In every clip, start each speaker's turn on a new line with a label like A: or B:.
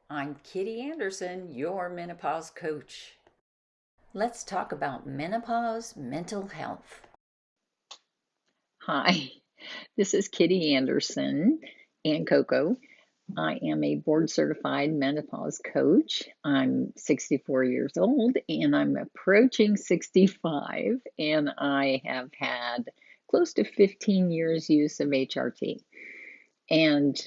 A: I'm Kitty Anderson, your menopause coach. Let's talk about menopause mental health.
B: Hi, this is Kitty Anderson and Coco. I am a board certified menopause coach. I'm 64 years old and I'm approaching 65, and I have had close to 15 years use of HRT. And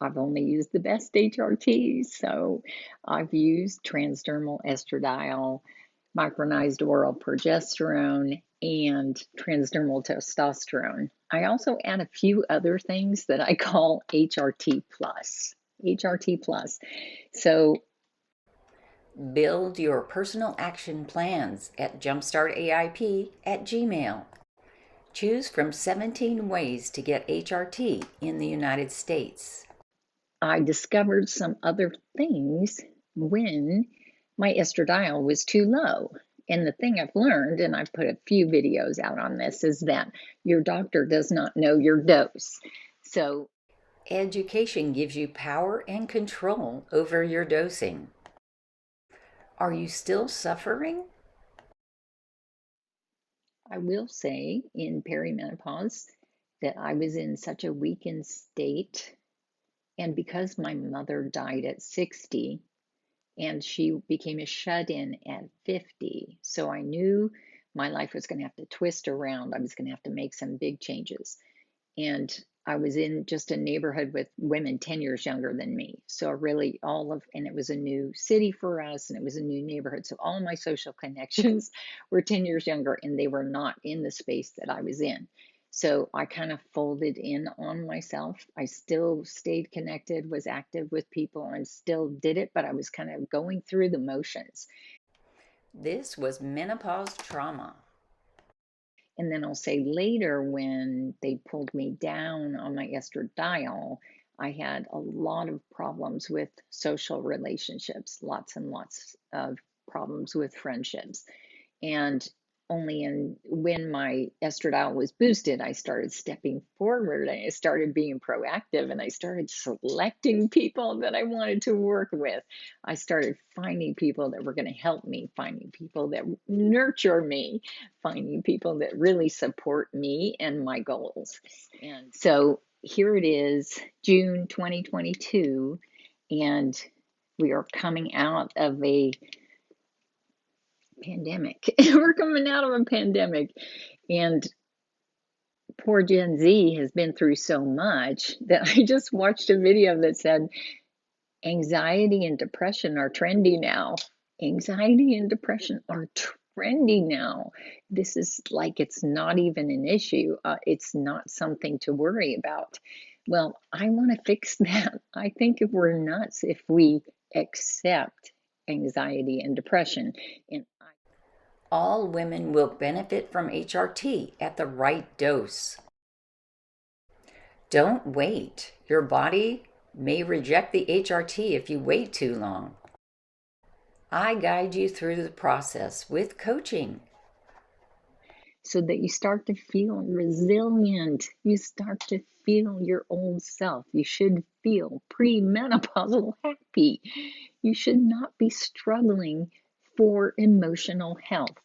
B: I've only used the best HRT. So I've used transdermal estradiol, micronized oral progesterone, and transdermal testosterone. I also add a few other things that I call HRT Plus. HRT Plus. So
A: Build your personal action plans at jumpstartaip at Gmail. Choose from 17 ways to get HRT in the United States.
B: I discovered some other things when my estradiol was too low. And the thing I've learned, and I've put a few videos out on this, is that your doctor does not know your dose. So
A: Education gives you power and control over your dosing. Are you still suffering?
B: I will say in perimenopause that I was in such a weakened state. And because my mother died at 60, and she became a shut-in at 50. So I knew my life was going to have to twist around. I was going to have to make some big changes. And I was in just a neighborhood with women 10 years younger than me. So really and it was a new city for us, and it was a new neighborhood. So all my social connections were 10 years younger, and they were not in the space that I was in. So I kind of folded in on myself. I still stayed connected, was active with people, and still did it, but I was kind of going through the motions.
A: This was menopause trauma.
B: And then I'll say later, when they pulled me down on my estradiol, I had a lot of problems with social relationships, lots and lots of problems with friendships. And only when my estradiol was boosted, I started stepping forward. I started being proactive, and I started selecting people that I wanted to work with. I started finding people that were going to help me, finding people that nurture me, finding people that really support me and my goals. And so here it is, June 2022, and we are coming out of a pandemic. We're coming out of a pandemic, and poor Gen Z has been through so much that I just watched a video that said anxiety and depression are trendy now. Anxiety and depression are trendy now. This is like it's not even an issue. It's not something to worry about. Well, I want to fix that. I think if we're nuts if we accept anxiety and depression. And
A: All women will benefit from HRT at the right dose. Don't wait. Your body may reject the HRT if you wait too long. I guide you through the process with coaching.
B: So that you start to feel resilient. You start to feel your old self. You should feel premenopausal happy. You should not be struggling for emotional health.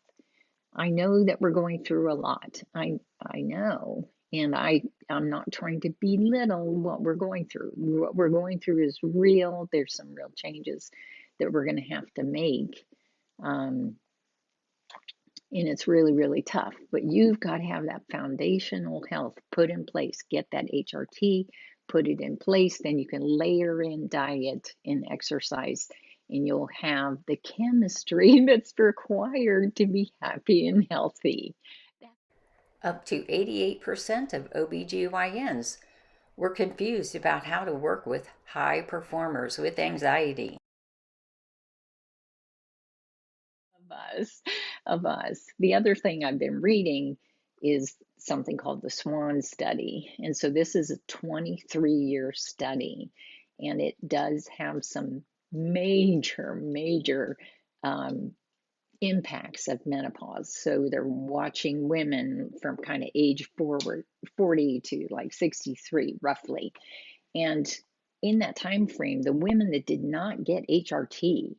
B: I know that we're going through a lot. I know. And I'm not trying to belittle what we're going through. What we're going through is real. There's some real changes that we're going to have to make. Um, and it's really, really tough. But you've got to have that foundational health put in place. Get that HRT, put it in place. Then you can layer in diet and exercise, and you'll have the chemistry that's required to be happy and healthy.
A: Up to 88% of OBGYNs were confused about how to work with high performers with anxiety.
B: Us, of us. The other thing I've been reading is something called the Swan study. And so this is a 23-year study, and it does have some major um, impacts of menopause. So they're watching women from age forward, 40 to like 63, roughly. And in that time frame, the women that did not get HRT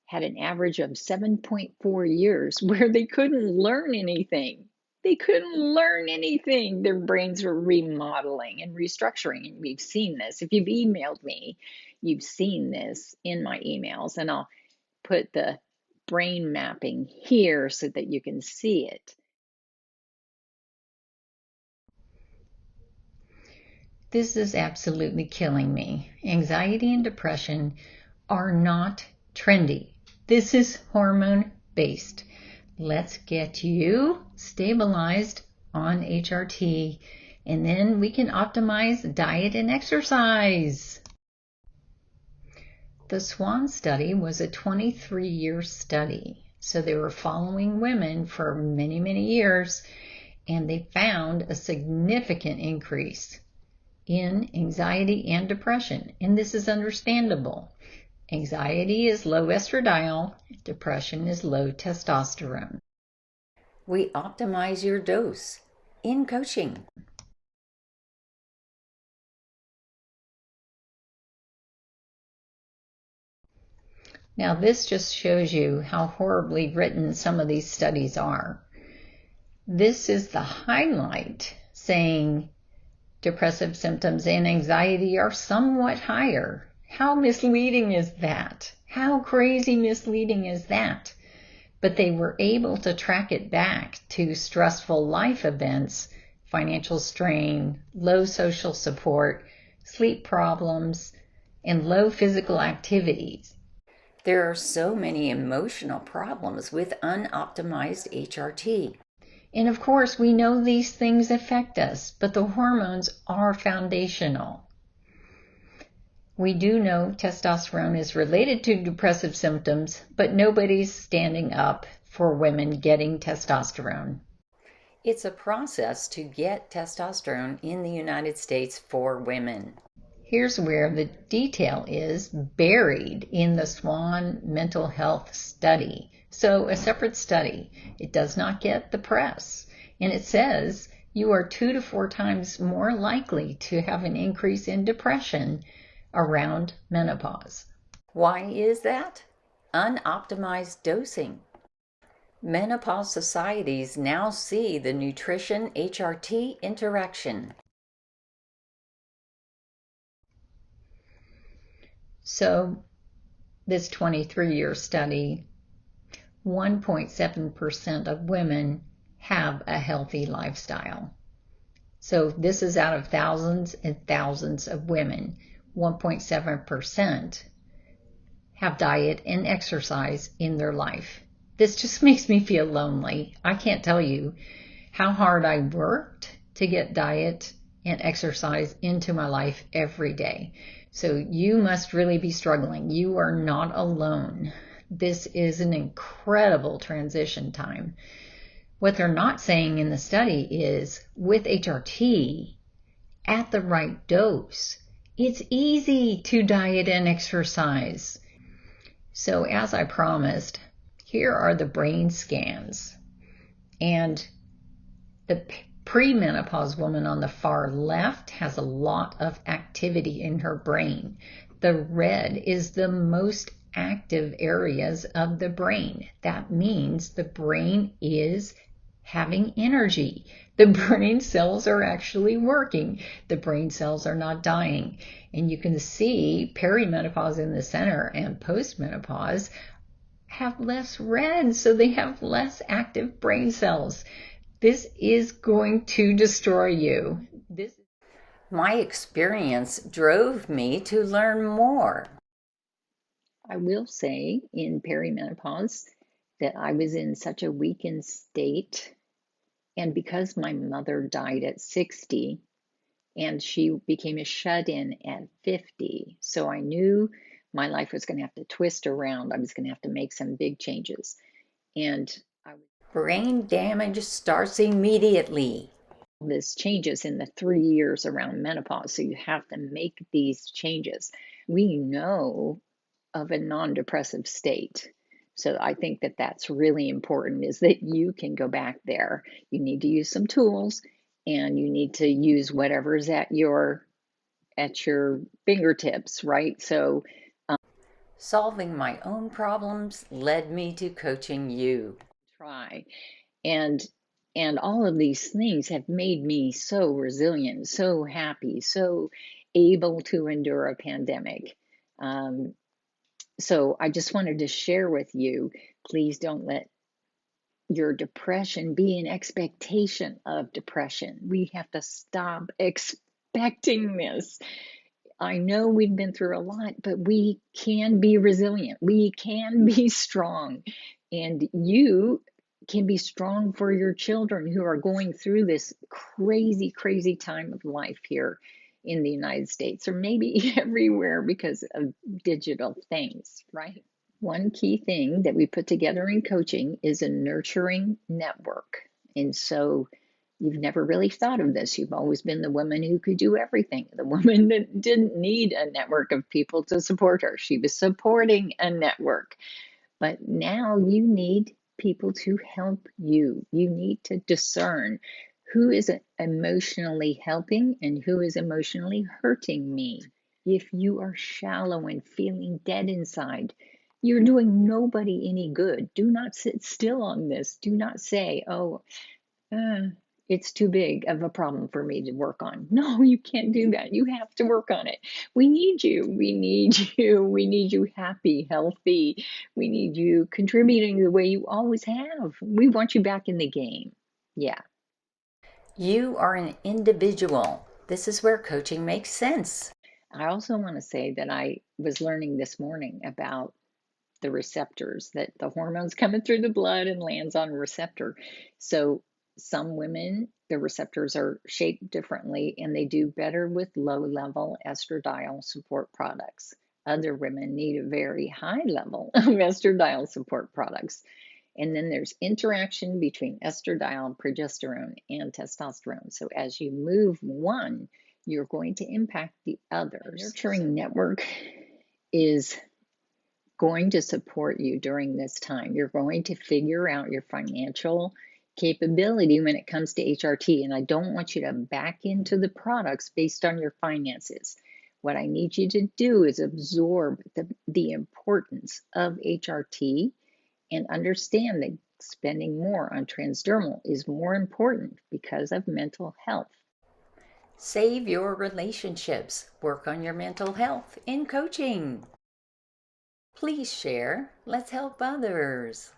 B: had an average of 7.4 years where they couldn't learn anything. They couldn't learn anything. Their brains were remodeling and restructuring. And we've seen this. If you've emailed me, you've seen this in my emails. And I'll put the brain mapping here so that you can see it.
A: This is absolutely killing me. Anxiety and depression are not trendy. This is hormone based. Let's get you stabilized on HRT, and then we can optimize diet and exercise. The Swan study was a 23-year study. So they were following women for many, many years, and they found a significant increase in anxiety and depression. And this is understandable. Anxiety is low estradiol, depression is low testosterone. We optimize your dose in coaching. Now this just shows you how horribly written some of these studies are. This is the highlight saying depressive symptoms and anxiety are somewhat higher. How misleading is that? How crazy misleading is that? But they were able to track it back to stressful life events, financial strain, low social support, sleep problems, and low physical activities. There are so many emotional problems with unoptimized HRT. And of course, we know these things affect us, but the hormones are foundational. We do know testosterone is related to depressive symptoms, but nobody's standing up for women getting testosterone. It's a process to get testosterone in the United States for women. Here's where the detail is buried in the Swan mental health study. So a separate study. It does not get the press. And it says you are 2 to 4 times more likely to have an increase in depression around menopause. Why is that? Unoptimized dosing. Menopause societies now see the nutrition HRT interaction. So this 23-year study, 1.7% of women have a healthy lifestyle. So this is out of thousands and thousands of women. 1.7% have diet and exercise in their life. This just makes me feel lonely. I can't tell you how hard I worked to get diet and exercise into my life every day. So you must really be struggling. You are not alone. This is an incredible transition time. What they're not saying in the study is with HRT at the right dose, it's easy to diet and exercise. So as I promised, here are the brain scans. And the premenopause woman on the far left has a lot of activity in her brain. The red is the most active areas of the brain. That means the brain is having energy. The brain cells are actually working. The brain cells are not dying. And you can see perimenopause in the center and postmenopause have less red, so they have less active brain cells. This is going to destroy you. My experience drove me to learn more.
B: I will say in perimenopause that I was in such a weakened state. And because my mother died at 60 and she became a shut-in at 50, so I knew my life was going to have to twist around. I was going to have to make some big changes. And
A: brain damage starts immediately.
B: This changes in the 3 years around menopause, so you have to make these changes. We know of a non-depressive state. So I think that that's really important, is that you can go back there. You need to use some tools and you need to use whatever's at your at your fingertips, right? So
A: Solving my own problems led me to coaching you.
B: try. And all of these things have made me so resilient, so happy, so able to endure a pandemic. So I just wanted to share with you, please don't let your depression be an expectation of depression. We have to stop expecting this. I know we've been through a lot, but we can be resilient. We can be strong. And you can be strong for your children who are going through this crazy, crazy time of life here in the United States, or maybe everywhere because of digital things, right? One key thing that we put together in coaching is a nurturing network. And so you've never really thought of this. You've always been the woman who could do everything, the woman that didn't need a network of people to support her. She was supporting a network. But now you need people to help you. You need to discern who is emotionally helping and who is emotionally hurting me. If you are shallow and feeling dead inside, you're doing nobody any good. Do not sit still on this. Do not say, oh, it's too big of a problem for me to work on. No, you can't do that. You have to work on it. We need you. We need you. We need you happy, healthy. We need you contributing the way you always have. We want you back in the game. Yeah.
A: You are an individual. This is where coaching makes sense.
B: I also want to say that I was learning this morning about the receptors, that the hormones coming through the blood and lands on a receptor. So some women, the receptors are shaped differently and they do better with low-level estradiol support products. Other women need a very high level of estradiol support products. And then there's interaction between estradiol, progesterone, and testosterone. So as you move one, you're going to impact the others. The nurturing network is going to support you during this time. You're going to figure out your financial capability when it comes to HRT. And I don't want you to back into the products based on your finances. What I need you to do is absorb the importance of HRT and understand that spending more on transdermal is more important because of mental health.
A: Save your relationships. Work on your mental health in coaching. Please share. Let's help others.